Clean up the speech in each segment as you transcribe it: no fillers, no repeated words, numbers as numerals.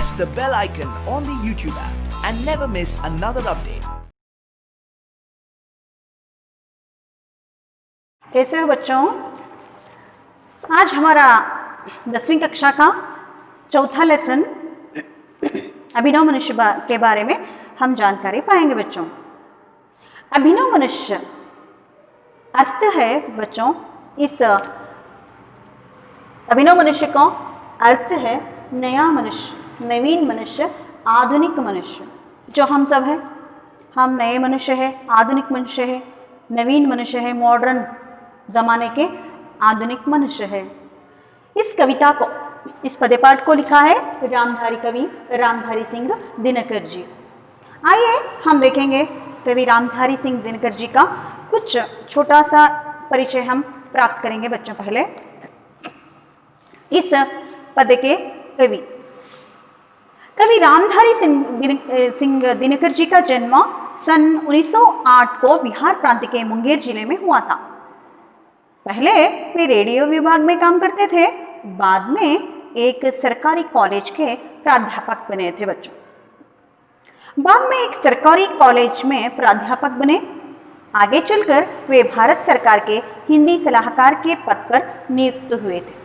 press the bell icon on the YouTube app and never miss another update. कैसे हो बच्चों? आज हमारा 10वीं कक्षा का चौथा लेसन अभिनव मनुष्य के बारे में हम जानकारी पाएंगे बच्चों। अभिनव मनुष्य अर्थ है बच्चों, इस अभिनव मनुष्य का अर्थ है नया मनुष्य, नवीन मनुष्य, आधुनिक मनुष्य। जो हम सब है, हम नए मनुष्य है, आधुनिक मनुष्य है, नवीन मनुष्य है, मॉडर्न जमाने के आधुनिक मनुष्य है। इस कविता को, इस पद्य पाठ को लिखा है रामधारी कवि रामधारी सिंह दिनकर जी। आइए हम देखेंगे कवि रामधारी सिंह दिनकर जी का कुछ छोटा सा परिचय हम प्राप्त करेंगे बच्चों। पहले इस पद्य के कवि रामधारी सिंह दिनकर जी का जन्म सन 1908 को बिहार प्रांत के मुंगेर जिले में हुआ था। पहले वे रेडियो विभाग में काम करते थे, बाद में एक सरकारी कॉलेज के प्राध्यापक बने थे बच्चों। बाद में एक सरकारी कॉलेज में प्राध्यापक बने। आगे चलकर वे भारत सरकार के हिंदी सलाहकार के पद पर नियुक्त हुए थे।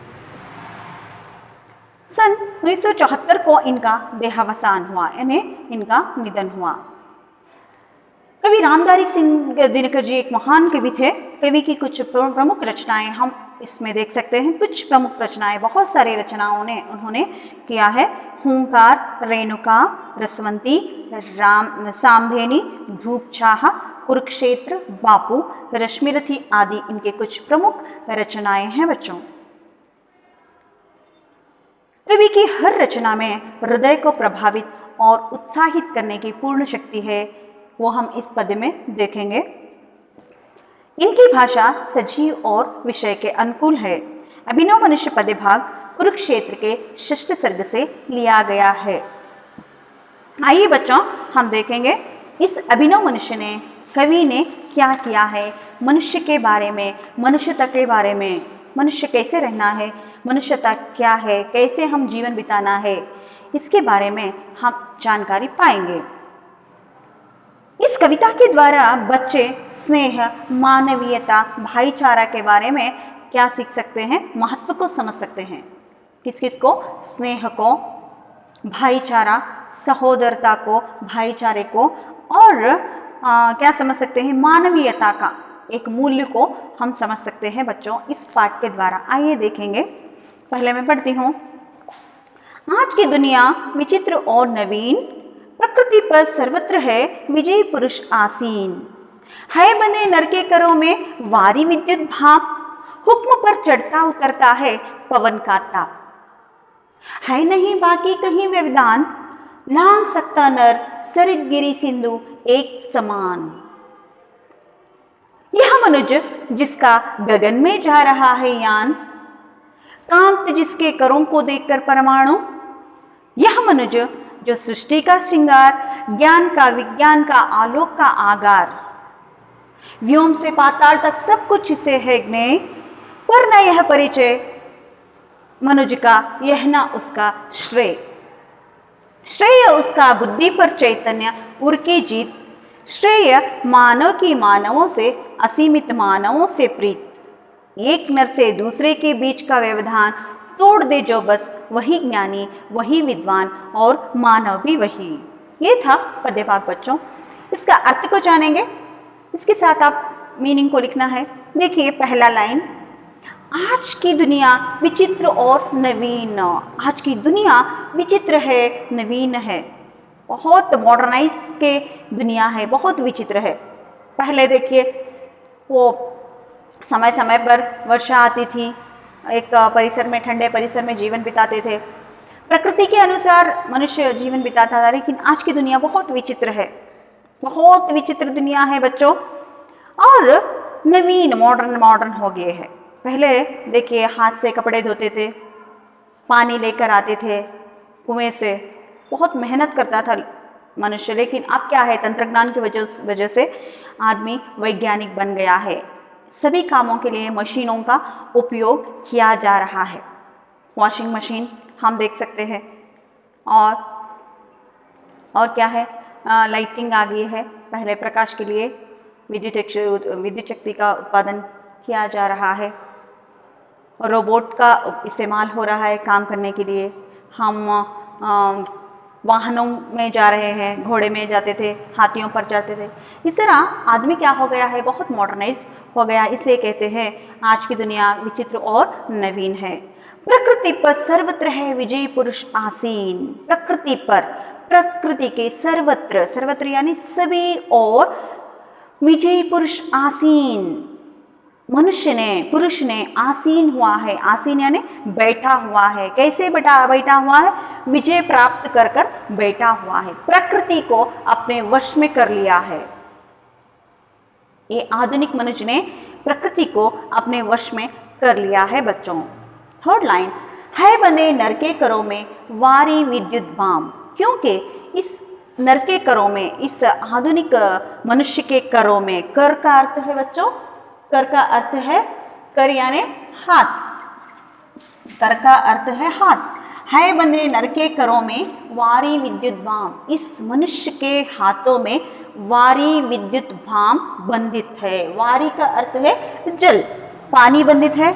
सन 1974 को इनका देहावसान हुआ, यानी इनका निधन हुआ। कवि रामधारी सिंह दिनकर जी एक महान कवि थे। कवि की कुछ प्रमुख रचनाएं हम इसमें देख सकते हैं। कुछ प्रमुख रचनाएं, बहुत सारी रचनाओं ने उन्होंने किया है। हुंकार, रेणुका, रसवंती, राम सामधेनी, धूप छाह, कुरुक्षेत्र, बापू, रश्मिरथी आदि इनके कुछ प्रमुख रचनाएं हैं बच्चों। कवि की हर रचना में हृदय को प्रभावित और उत्साहित करने की पूर्ण शक्ति है, वो हम इस पद्य में देखेंगे। इनकी भाषा सजीव और विषय के अनुकूल है। अभिनव मनुष्य पद्य भाग कुरुक्षेत्र के षष्ठ सर्ग से लिया गया है। आइए बच्चों हम देखेंगे इस अभिनव मनुष्य ने, कवि ने क्या किया है मनुष्य के बारे में, मनुष्यता के बारे में, मनुष्य कैसे रहना है, मनुष्यता क्या है, कैसे हम जीवन बिताना है, इसके बारे में हम जानकारी पाएंगे। इस कविता के द्वारा बच्चे स्नेह, मानवीयता, भाईचारा के बारे में क्या सीख सकते हैं, महत्व को समझ सकते हैं। किस किस को? स्नेह को, भाईचारा, सहोदरता को, भाईचारे को, और क्या समझ सकते हैं, मानवीयता का एक मूल्य को हम समझ सकते हैं बच्चों इस पाठ के द्वारा। आइए देखेंगे। पहले मैं पढ़ती हूँ। आज की दुनिया विचित्र और नवीन, प्रकृति पर सर्वत्र है विजय पुरुष आसीन। है बने नर के करों में वारी विद्युत भाप, हुक्म पर चढ़ता उतरता है पवन का ताप। है नहीं बाकी कहीं व्यवधान, लांग सकता नर सरित गिरी सिंधु एक समान। यह मनुज जिसका गगन में जा रहा है यान, कांत जिसके करों को देखकर परमाणु। यह मनुज जो सृष्टि का श्रृंगार, ज्ञान का, विज्ञान का, आलोक का आगार। व्योम से पाताल तक सब कुछ इसे है ज्ञेय, पर न यह परिचय मनुज का, यह न उसका श्रेय। श्रेय उसका बुद्धि पर चैतन्य उर की जीत, श्रेय मानव की मानवों से, असीमित मानवों से प्रीत। एक नर से दूसरे के बीच का व्यवधान तोड़ दे जो बस, वही ज्ञानी, वही विद्वान और मानव भी वही। ये था पद्य पाठ बच्चों। इसका अर्थ को जानेंगे, इसके साथ आप मीनिंग को लिखना है। देखिए पहला लाइन, आज की दुनिया विचित्र और नवीन। आज की दुनिया विचित्र है, नवीन है, बहुत मॉडर्नाइज के दुनिया है, बहुत विचित्र है। पहले देखिए वो समय समय पर वर्षा आती थी, एक परिसर में, ठंडे परिसर में जीवन बिताते थे, प्रकृति के अनुसार मनुष्य जीवन बिताता था। लेकिन आज की दुनिया बहुत विचित्र है, बहुत विचित्र दुनिया है बच्चों, और नवीन मॉडर्न हो गए हैं। पहले देखिए हाथ से कपड़े धोते थे, पानी लेकर आते थे कुएं से, बहुत मेहनत करता था मनुष्य। लेकिन अब क्या है, तंत्रज्ञान की वजह से आदमी वैज्ञानिक बन गया है। सभी कामों के लिए मशीनों का उपयोग किया जा रहा है। वॉशिंग मशीन हम देख सकते हैं, और क्या है, लाइटिंग आ गई है। पहले प्रकाश के लिए विद्युत शक्ति का उत्पादन किया जा रहा है। रोबोट का इस्तेमाल हो रहा है काम करने के लिए। हम वाहनों में जा रहे हैं, घोड़े में जाते थे, हाथियों पर जाते थे। इस तरह आदमी क्या हो गया है, बहुत मॉडर्नाइज हो गया। इसलिए कहते हैं आज की दुनिया विचित्र और नवीन है। प्रकृति पर सर्वत्र है विजयी पुरुष आसीन। प्रकृति पर, प्रकृति के सर्वत्र, सर्वत्र यानी सभी और विजयी पुरुष आसीन, मनुष्य ने, पुरुष ने आसीन हुआ है। आसीन यानी बैठा हुआ है। कैसे बैठा हुआ है? विजय प्राप्त कर कर बैठा हुआ है। प्रकृति को अपने वश में कर लिया है। ये आधुनिक मनुष्य ने प्रकृति को अपने वश में कर लिया है बच्चों। थर्ड लाइन, है बंधे नर के करों में वारी विद्युत बाम। क्योंकि इस नर के करों में, इस आधुनिक मनुष्य के करों में, कर का अर्थ है बच्चों, कर का अर्थ है, कर यानी हाथ, कर का अर्थ है हाथ। है बंधे नर के करों में वारी विद्युत भाम। इस मनुष्य के हाथों में वारी विद्युत भाम बंधित है। वारी का अर्थ है जल, पानी बंधित है।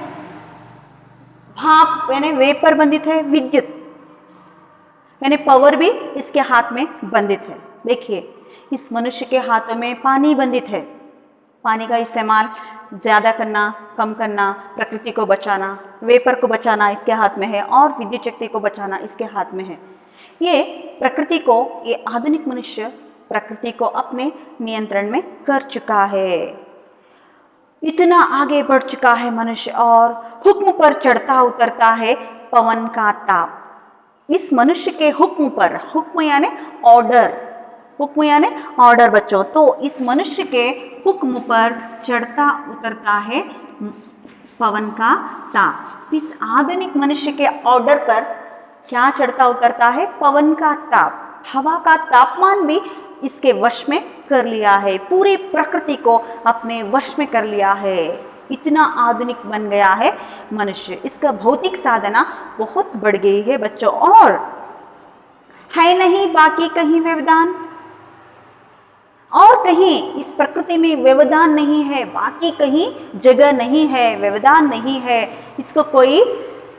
भाप यानी वेपर बंधित है। विद्युत यानी पावर भी इसके हाथ में बंधित है। देखिए, इस मनुष्य के हाथों में पानी बंधित है। पानी का इस्तेमाल ज़्यादा करना, कम करना, प्रकृति को बचाना, वेपर को बचाना इसके हाथ में है, और विद्युत शक्ति को बचाना इसके हाथ में है। ये प्रकृति को, ये आधुनिक मनुष्य प्रकृति को अपने नियंत्रण में कर चुका है। इतना आगे बढ़ चुका है मनुष्य, और हुक्म पर चढ़ता उतरता है पवन का ताप। इस मनुष्य के हुक्म पर, हुक्म यानी ऑर्डर, हुक्म यानी ऑर्डर बच्चों। तो इस मनुष्य के हुक्म पर चढ़ता उतरता है पवन का ताप। इस आधुनिक मनुष्य के ऑर्डर पर क्या चढ़ता उतरता है? पवन का ताप। हवा का तापमान भी इसके वश में कर लिया है। पूरी प्रकृति को अपने वश में कर लिया है। इतना आधुनिक बन गया है मनुष्य। इसका भौतिक साधना बहुत बढ़ गई है बच्चों। और है नहीं बाकी कहीं व्यवधान, और कहीं इस प्रकृति में व्यवधान नहीं है, बाकी कहीं जगह नहीं है, व्यवधान नहीं है, इसको कोई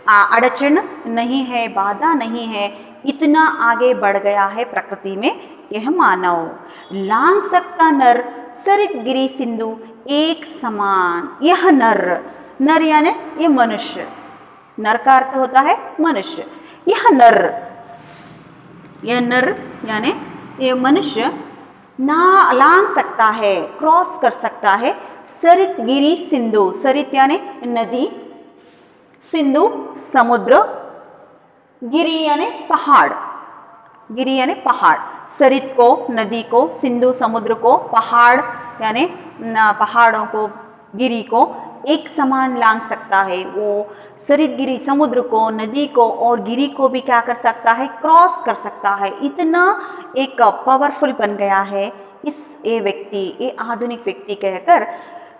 अड़चन नहीं है, बाधा नहीं है। इतना आगे बढ़ गया है प्रकृति में यह मानव। लांग सकता नर सरित गिरी सिंधु एक समान। यह नर, नर यानी ये मनुष्य, नर का अर्थ होता है मनुष्य। यह नर, यह नर यानी ये मनुष्य ना लांग सकता है, क्रॉस कर सकता है सरित गिरी सिंधु। सरित यानी नदी, सिंधु समुद्र, गिरी यानी पहाड़, गिरी यानी पहाड़। सरित को, नदी को, सिंधु समुद्र को, पहाड़ यानी पहाड़ों को, गिरी को एक समान लांग सकता है। वो सरित गिरी, समुद्र को, नदी को और गिरी को भी क्या कर सकता है? क्रॉस कर सकता है। इतना एक पावरफुल बन गया है इस ये व्यक्ति, ये आधुनिक व्यक्ति कहकर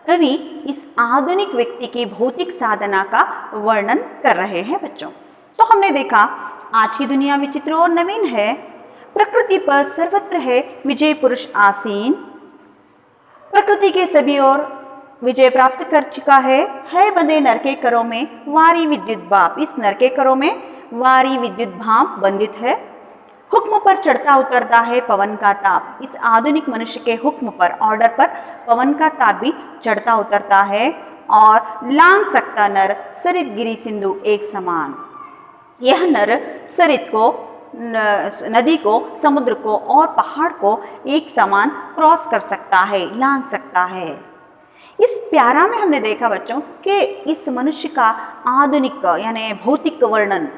कवि इस आधुनिक व्यक्ति की भौतिक साधना का वर्णन कर रहे हैं बच्चों। तो हमने देखा आज की दुनिया विचित्र और नवीन है। प्रकृति पर सर्वत्र है विजय पुरुष आसीन। प्रकृति के सभी ओर विजय प्राप्त कर चुका है बंधे नर के करों में वारी विद्युत भाप। इस नर के करों में वारी विद्युत भाप बंधित है। हुक्म पर चढ़ता उतरता है पवन का ताप। इस आधुनिक मनुष्य के हुक्म पर, ऑर्डर पर पवन का ताप भी चढ़ता उतरता है। और लांग सकता नर सरित गिरी सिंधु एक समान। यह नर सरित को, नदी को, समुद्र को और पहाड़ को एक समान क्रॉस कर सकता है, लांग सकता है। इस प्यारा में हमने देखा बच्चों कि इस मनुष्य का आधुनिक यानी भौतिक वर्णन,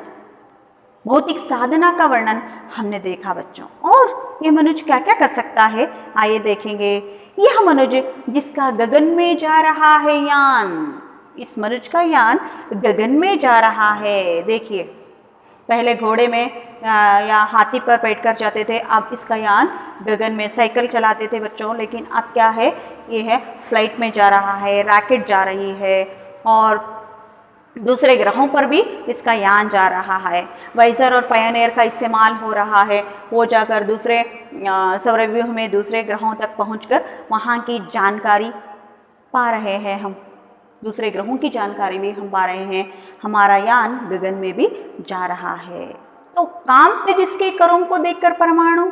भौतिक साधना का वर्णन हमने देखा बच्चों। और ये मनुष्य क्या क्या कर सकता है आइए देखेंगे। यह मनुष्य जिसका गगन में जा रहा है यान। इस मनुष्य का यान गगन में जा रहा है। देखिए, पहले घोड़े में या हाथी पर बैठकर जाते थे, अब इसका यान गगन में। साइकिल चलाते थे बच्चों, लेकिन अब क्या है? ये है फ्लाइट में जा रहा है, रॉकेट जा रही है। और दूसरे ग्रहों पर भी इसका यान जा रहा है। वाइजर और पायनियर का इस्तेमाल हो रहा है, वो जाकर दूसरे सौरव्यूह में दूसरे ग्रहों तक पहुंचकर वहाँ की जानकारी पा रहे हैं। हम दूसरे ग्रहों की जानकारी भी हम पा रहे हैं। हमारा यान गगन में भी जा रहा है। तो काम तेजिस के करों को देखकर परमाणु,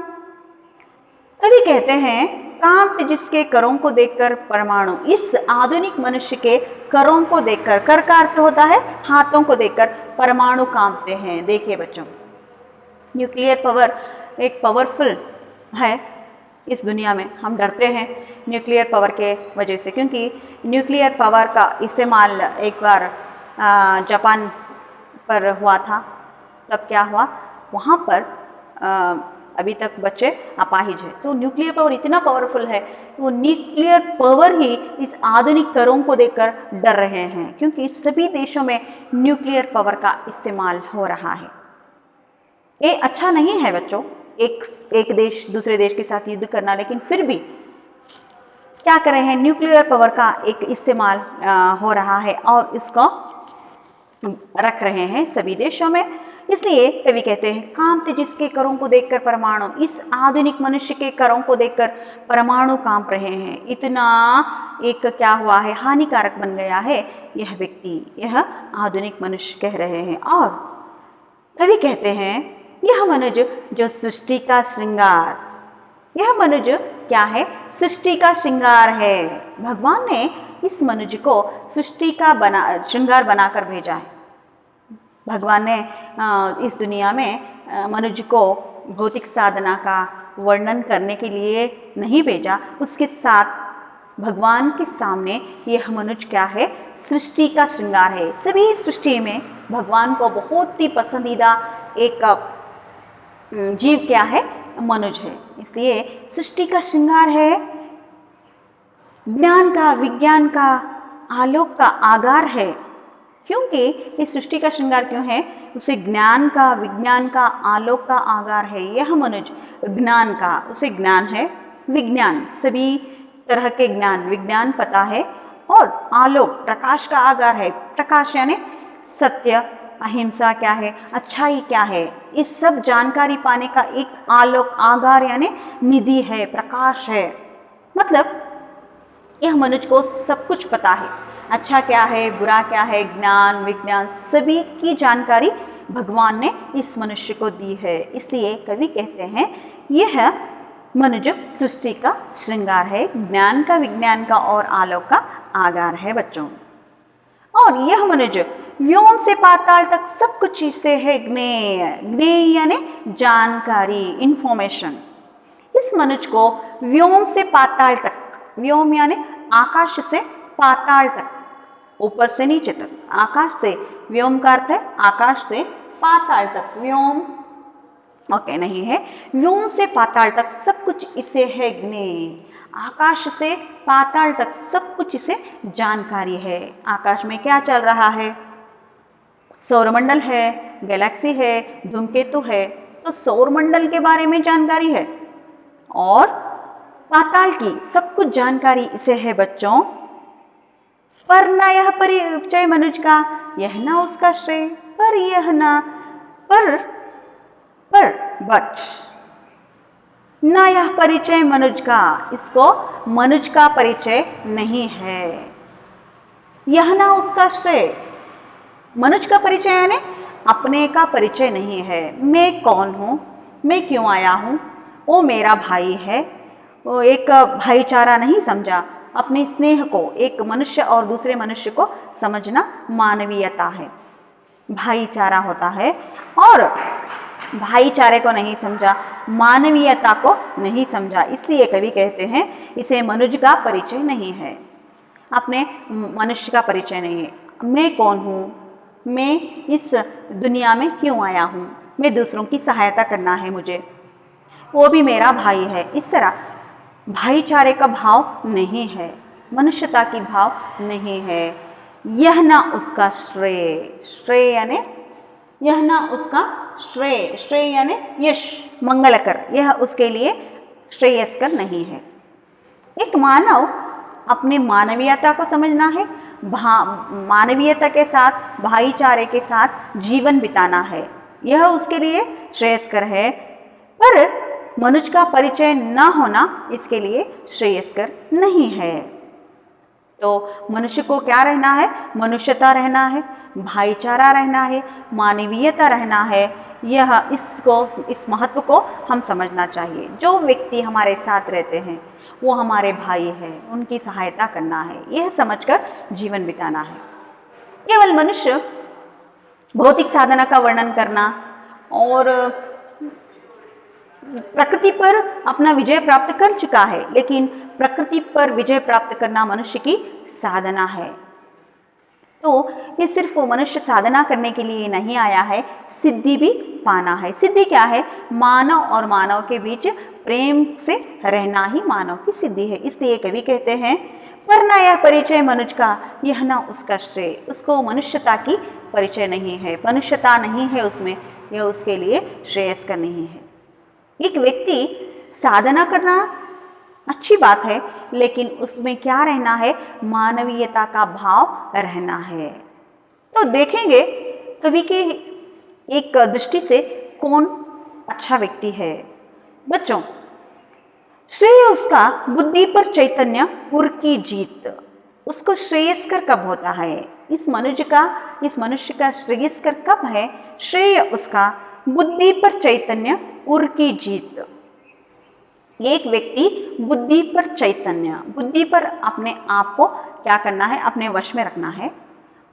कवि कहते हैं काम तेजिस के करों को देखकर परमाणु, इस आधुनिक मनुष्य के करों को देखकर, कर का अर्थ होता है हाथों को देखकर, परमाणु कांपते हैं। देखिए बच्चों, न्यूक्लियर पावर एक पावरफुल है इस दुनिया में। हम डरते हैं न्यूक्लियर पावर के वजह से, क्योंकि न्यूक्लियर पावर का इस्तेमाल एक बार जापान पर हुआ था। तब क्या हुआ, वहाँ पर अभी तक बच्चे अपाहिज है। तो न्यूक्लियर पावर इतना पावरफुल है, वो न्यूक्लियर पावर ही इस आधुनिक करों को देखकर डर रहे हैं, क्योंकि सभी देशों में न्यूक्लियर पावर का इस्तेमाल हो रहा है। ये अच्छा नहीं है बच्चों, एक देश दूसरे देश के साथ युद्ध करना, लेकिन फिर भी क्या कर रहे हैं, न्यूक्लियर पावर का एक इस्तेमाल हो रहा है और इसको रख रहे हैं सभी देशों में। इसलिए कवि कहते हैं काम तेजिस के करों को देखकर परमाणु, इस आधुनिक मनुष्य के करों को देखकर परमाणु कांप रहे हैं। इतना एक क्या हुआ है, हानिकारक बन गया है यह व्यक्ति, यह आधुनिक मनुष्य कह रहे हैं। और कवि कहते हैं यह मनुज जो सृष्टि का श्रृंगार, यह मनुज क्या है, सृष्टि का श्रृंगार है। भगवान ने इस मनुज को सृष्टि का श्रृंगार बनाकर भेजा है। भगवान ने इस दुनिया में मनुज को भौतिक साधना का वर्णन करने के लिए नहीं भेजा, उसके साथ भगवान के सामने यह मनुज क्या है, सृष्टि का श्रृंगार है। सभी सृष्टि में भगवान को बहुत ही पसंदीदा एक जीव क्या है, मनुज है। इसलिए सृष्टि का श्रृंगार है, ज्ञान का, विज्ञान का, आलोक का आगार है। क्योंकि इस सृष्टि का श्रृंगार क्यों है, उसे ज्ञान का, विज्ञान का, आलोक का आगार है। यह मनुज ज्ञान का, उसे ज्ञान है, विज्ञान सभी तरह के ज्ञान, विज्ञान पता है, और आलोक प्रकाश का आगार है। प्रकाश यानी सत्य, अहिंसा क्या है, अच्छाई क्या है, इस सब जानकारी पाने का एक आलोक आगार यानी निधि है, प्रकाश है। मतलब यह मनुष्य को सब कुछ पता है, अच्छा क्या है, बुरा क्या है, ज्ञान विज्ञान सभी की जानकारी भगवान ने इस मनुष्य को दी है। इसलिए कवि कहते हैं यह मनुष्य सृष्टि का श्रृंगार है, ज्ञान का, विज्ञान का और आलोक का आगार है बच्चों। और यह मनुष्य व्योम से पाताल तक सब कुछ इससे है ज्ञेय, ज्ञेय यानी जानकारी, इंफॉर्मेशन। इस मनुष्य को व्योम से पाताल तक, व्योम यानी आकाश से पाताल तक, ऊपर से नीचे तक, आकाश से, व्योम का अर्थ है आकाश से पाताल तक, व्योम ओके नहीं है, व्योम से पाताल तक सब कुछ इसे है ज्ञेय, आकाश से पाताल तक सब कुछ इसे जानकारी है। आकाश में क्या चल रहा है, सौरमंडल है, गैलेक्सी है, धूमकेतु है, तो सौरमंडल के बारे में जानकारी है और पाताल की सब कुछ जानकारी इसे है बच्चों। पर न यह परिचय मनुज का, यह ना उसका श्रेय, पर यह ना, पर बट न यह परिचय मनुज का, इसको मनुज का परिचय नहीं है। यह ना उसका श्रेय, मनुज का परिचय यानी अपने का परिचय नहीं है। मैं कौन हूँ, मैं क्यों आया हूँ, वो मेरा भाई है, वो एक भाईचारा नहीं समझा। अपने स्नेह को, एक मनुष्य और दूसरे मनुष्य को समझना मानवीयता है, भाईचारा होता है। और भाईचारे को नहीं समझा, मानवीयता को नहीं समझा, इसलिए कवि कहते हैं इसे मनुष्य का परिचय नहीं है, अपने मनुष्य का परिचय नहीं है। मैं कौन हूँ, मैं इस दुनिया में क्यों आया हूँ, मैं दूसरों की सहायता करना है मुझे, वो भी मेरा भाई है। इस तरह भाईचारे का भाव नहीं है, मनुष्यता की भाव नहीं है। यह ना उसका श्रेय, श्रेय यानी यह ना उसका श्रेय, श्रेय यानी यश, मंगलकर, यह उसके लिए श्रेयस्कर नहीं है। एक मानव अपने मानवीयता को समझना है मानवीयता के साथ, भाईचारे के साथ जीवन बिताना है, यह उसके लिए श्रेयस्कर है। पर मनुष्य का परिचय न होना इसके लिए श्रेयस्कर नहीं है। तो मनुष्य को क्या रहना है? मनुष्यता रहना है, भाईचारा रहना है, मानवीयता रहना है। इस महत्व को हम समझना चाहिए। जो व्यक्ति हमारे साथ रहते हैं वो हमारे भाई हैं, उनकी सहायता करना है, यह समझकर जीवन बिताना है। केवल मनुष्य भौतिक साधना का वर्णन करना और प्रकृति पर अपना विजय प्राप्त कर चुका है, लेकिन प्रकृति पर विजय प्राप्त करना मनुष्य की साधना है। तो ये सिर्फ मनुष्य साधना करने के लिए नहीं आया है, सिद्धि भी पाना है। सिद्धि क्या है? मानव और मानव के बीच प्रेम से रहना ही मानव की सिद्धि है। इसलिए कवि कहते हैं, पर न यह परिचय मनुष्य का, यह न उसका श्रेय। उसको मनुष्यता की परिचय नहीं है, मनुष्यता नहीं है उसमें, यह उसके लिए श्रेयस्कर नहीं है। एक व्यक्ति साधना करना अच्छी बात है, लेकिन उसमें क्या रहना है? मानवीयता का भाव रहना है। तो देखेंगे कवि के एक दृष्टि से कौन अच्छा व्यक्ति है। बच्चों, श्रेय उसका बुद्धि पर चैतन्य उर की जीत। उसको श्रेयस्कर कब होता है? इस मनुष्य का श्रेयस्कर कब है? श्रेय उसका बुद्धि पर चैतन्य उर की जीत। एक व्यक्ति बुद्धि पर चैतन्य, बुद्धि पर अपने आप को क्या करना है? अपने वश में रखना है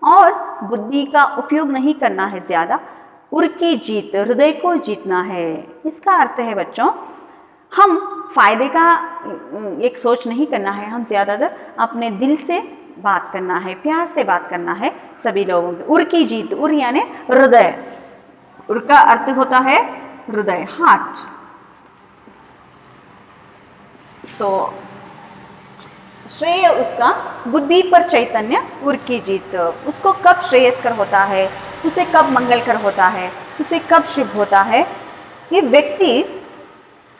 और बुद्धि का उपयोग नहीं करना है ज्यादा। उर की जीत, हृदय को जीतना है। इसका अर्थ है बच्चों, हम फायदे का एक सोच नहीं करना है, हम ज्यादातर अपने दिल से बात करना है, प्यार से बात करना है सभी लोगों की। उर की जीत, उर यानी हृदय, उर का अर्थ होता है हृदय, हार्ट। तो श्रेय उसका बुद्धि पर चैतन्य उर की जीत। उसको कब श्रेयस्कर होता है, उसे कब मंगलकर होता है, उसे कब शुभ होता है? ये व्यक्ति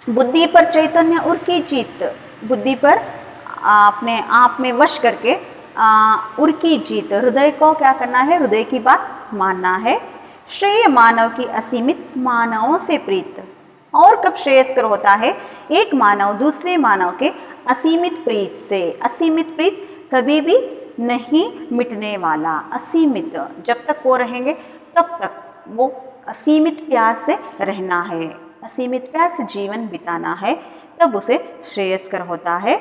बुद्धि पर चैतन्य उर की जीत, बुद्धि पर अपने आप में वश करके उर की जीत, हृदय को क्या करना है? हृदय की बात मानना है। श्रेय मानव की असीमित, मानवों से प्रीत। और कब श्रेयस्कर होता है? एक मानव दूसरे मानव के असीमित प्रीत से। असीमित प्रीत कभी भी नहीं मिटने वाला, असीमित, जब तक वो रहेंगे तब तक वो असीमित प्यार से रहना है, असीमित प्यार से जीवन बिताना है, तब उसे श्रेयस्कर होता है।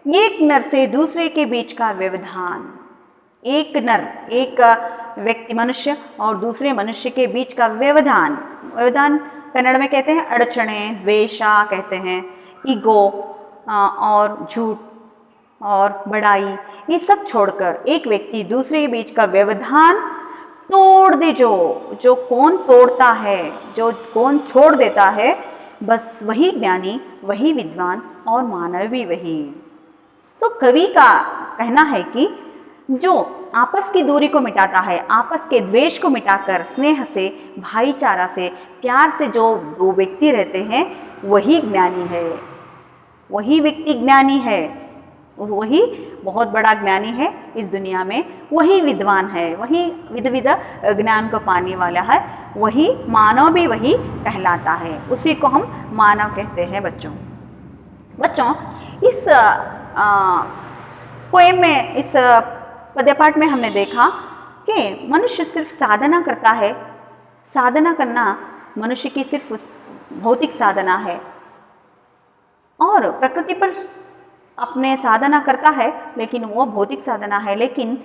एक नर से दूसरे के बीच का व्यवधान, एक नर, एक व्यक्ति मनुष्य और दूसरे मनुष्य के बीच का व्यवधान, व्यवधान कन्नड़ में कहते हैं अड़चने, द्वेषा कहते हैं, ईगो और झूठ और बड़ाई, ये सब छोड़कर एक व्यक्ति दूसरे के बीच का व्यवधान तोड़ दे। जो कौन तोड़ता है, जो कौन छोड़ देता है, बस वही ज्ञानी, वही विद्वान और मानव भी वही। तो कवि का कहना है कि जो आपस की दूरी को मिटाता है, आपस के द्वेष को मिटाकर स्नेह से, भाईचारा से, प्यार से जो दो व्यक्ति रहते हैं, वही ज्ञानी है, वही व्यक्ति ज्ञानी है, वही बहुत बड़ा ज्ञानी है इस दुनिया में, वही विद्वान है, वही विद ज्ञान को पाने वाला है, वही मानव भी वही कहलाता है, उसी को हम मानव कहते हैं। बच्चों इस पोएम में, इस पद्यपाठ में हमने देखा कि मनुष्य सिर्फ साधना करता है। साधना करना मनुष्य की सिर्फ भौतिक साधना है और प्रकृति पर अपने साधना करता है, लेकिन वो भौतिक साधना है। लेकिन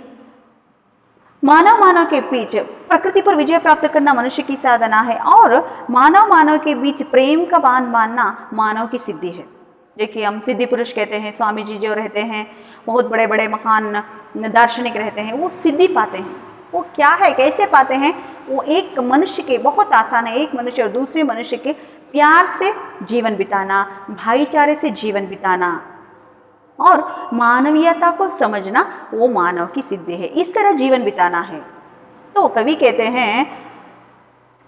मानव के बीच प्रकृति पर विजय प्राप्त करना मनुष्य की साधना है और मानव के बीच प्रेम का बांध बांधना मानव की सिद्धि है। देखिए, हम सिद्धि पुरुष कहते हैं, स्वामी जी जो रहते हैं, बहुत बड़े बड़े महान दार्शनिक रहते हैं, वो सिद्धि पाते हैं। वो क्या है, कैसे पाते हैं? वो एक मनुष्य के, बहुत आसान है, एक मनुष्य और दूसरे मनुष्य के प्यार से जीवन बिताना, भाईचारे से जीवन बिताना और मानवीयता को समझना, वो मानव की सिद्धि है। इस तरह जीवन बिताना है। तो कवि कहते हैं,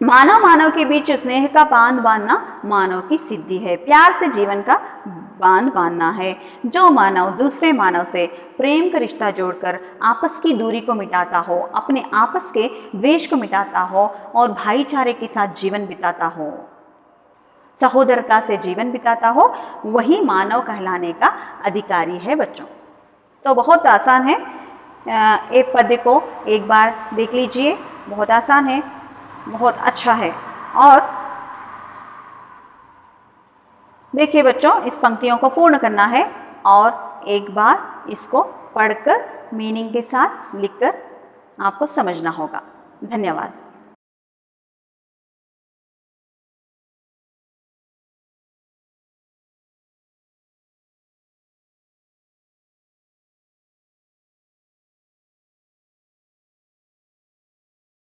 मानव के बीच स्नेह का बांध बांधना मानव की सिद्धि है, प्यार से जीवन का बांध बांधना है। जो मानव दूसरे मानव से प्रेम का रिश्ता जोड़कर आपस की दूरी को मिटाता हो, अपने आपस के द्वेष को मिटाता हो और भाईचारे के साथ जीवन बिताता हो, सहोदरता से जीवन बिताता हो, वही मानव कहलाने का अधिकारी है बच्चों। तो बहुत आसान है, एक पद्य को एक बार देख लीजिए, बहुत आसान है, बहुत अच्छा है। और देखिए बच्चों, इस पंक्तियों को पूर्ण करना है और एक बार इसको पढ़कर मीनिंग के साथ लिखकर आपको समझना होगा। धन्यवाद।